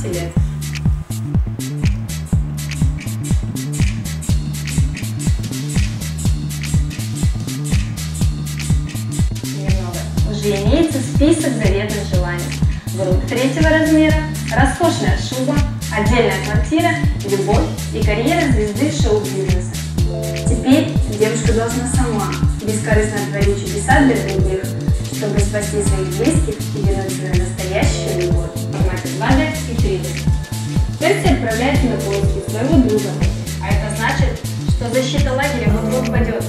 лет. Немного. Уже имеется список заветных желаний. Грудь 3-го размера, роскошная шуба, отдельная квартира, любовь и карьера звезды шоу-бизнеса. Теперь девушка должна сама бескорыстно творить чудеса для других, чтобы спасти своих близких и вернуть свою настоящую любовь в формате 2D и 3D. Перси отправляется на поиски своего друга, а это значит, что защита лагеря вот-вот падет.